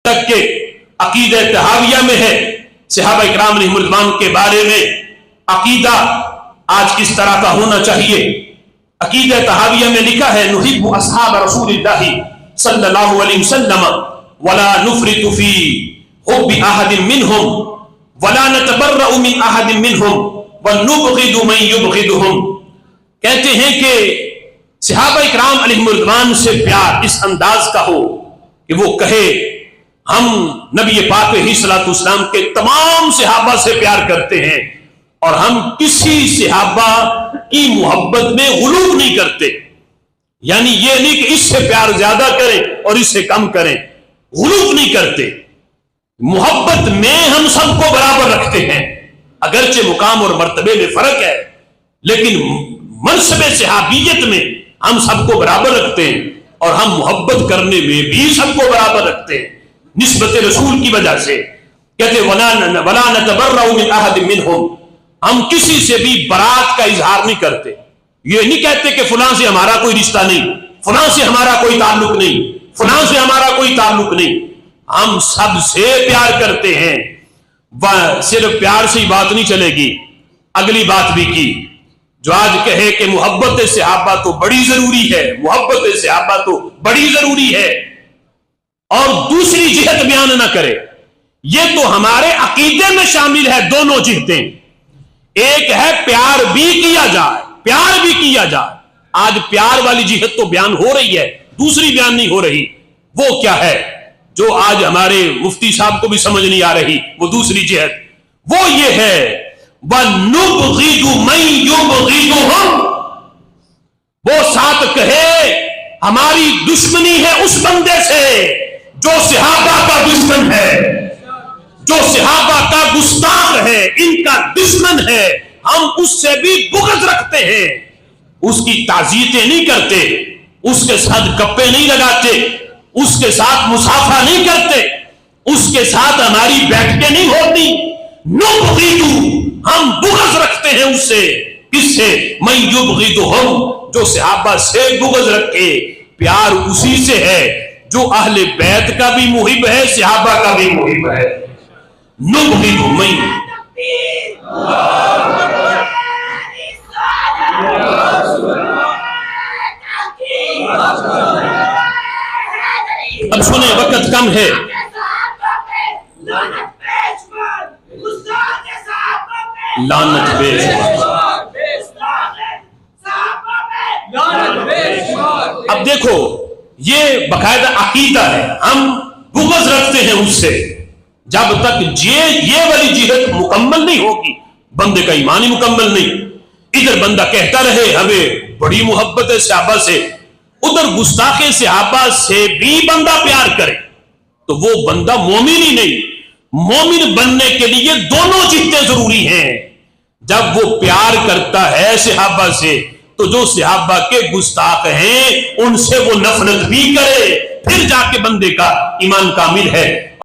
تک کے عقیدہ تحاویہ میں ہے صحابہ اکرام علیہم رضوان کے بارے میں عقیدہ آج کس طرح کا ہونا چاہیے۔ عقیدہ تحاویہ میں لکھا ہے نحب اصحاب رسول اللہ صلی اللہ علیہ وسلم ولا نفرط فی حب احد منہم ولا نتبرأ من احد منہم ونبغض من یبغضہم۔ کہتے ہیں کہ صحابہ اکرام علیہم رضوان سے پیار اس انداز کا ہو کہ وہ کہے ہم نبی پاک علیہ الصلوۃ والسلام کے تمام صحابہ سے پیار کرتے ہیں اور ہم کسی صحابہ کی محبت میں غلو نہیں کرتے، یعنی یہ نہیں کہ اس سے پیار زیادہ کریں اور اس سے کم کریں، غلو نہیں کرتے، محبت میں ہم سب کو برابر رکھتے ہیں، اگرچہ مقام اور مرتبے میں فرق ہے لیکن منصب صحابیت میں ہم سب کو برابر رکھتے ہیں اور ہم محبت کرنے میں بھی سب کو برابر رکھتے ہیں نسبت رسول کی وجہ سے۔ کہتے ولا نتبرأ من احد منہم، ہم کسی سے بھی برات کا اظہار نہیں کرتے، یہ نہیں کہتے کہ فلاں سے ہمارا کوئی رشتہ نہیں، فلاں سے ہمارا کوئی تعلق نہیں، فلاں سے ہمارا کوئی تعلق نہیں، ہم سب سے پیار کرتے ہیں۔ صرف پیار سے ہی بات نہیں چلے گی، اگلی بات بھی کی جو آج کہے کہ محبت صحابہ تو بڑی ضروری ہے، محبت صحابہ تو بڑی ضروری ہے اور دوسری جہت بیان نہ کرے، یہ تو ہمارے عقیدے میں شامل ہے دونوں جہتیں، ایک ہے پیار بھی کیا جائے، پیار بھی کیا جائے، آج پیار والی جہت تو بیان ہو رہی ہے، دوسری بیان نہیں ہو رہی، وہ کیا ہے جو آج ہمارے مفتی صاحب کو بھی سمجھ نہیں آ رہی، وہ دوسری جہت وہ یہ ہے وَنُبْغِضُ مَن يُبْغِضُهُمْ، وہ ساتھ کہے ہماری دشمنی ہے اس بندے سے جو صحابہ کا دشمن ہے، جو صحابہ کا گستاخ ہے، ان کا دشمن ہے، ہم اس سے بھی بغض رکھتے ہیں، اس کی تعزیتیں نہیں کرتے، اس کے ساتھ گپے نہیں لگاتے، اس کے ساتھ مصافحہ نہیں کرتے، اس کے ساتھ ہماری بیٹھکیں نہیں ہوتی، نبغض، ہم بغض رکھتے ہیں اس سے، کس سے؟ من یبغضہم، جو صحابہ سے بغض رکھے، پیار اسی سے ہے جو اہل بیت کا بھی محب ہے، صحابہ کا بھی محب ہے۔ نبغض من، اب سنیں وقت کم ہے، لعنت بے شمار۔ اب دیکھو یہ باقاعدہ عقیدہ ہے، ہم بغض رکھتے ہیں اس سے، جب تک یہ والی جہت مکمل نہیں ہوگی بندے کا ایمان ہی مکمل نہیں۔ ادھر بندہ کہتا رہے ہمیں بڑی محبت ہے صحابہ سے، ادھر گستاخ صحابہ سے بھی بندہ پیار کرے تو وہ بندہ مومن ہی نہیں۔ مومن بننے کے لیے دونوں چیزیں ضروری ہیں، جب وہ پیار کرتا ہے صحابہ سے تو جو صحابہ کے گستاخ ہیں ان سے وہ نفرت بھی کرے، پھر جا کے بندے کا ایمان کامل ہے۔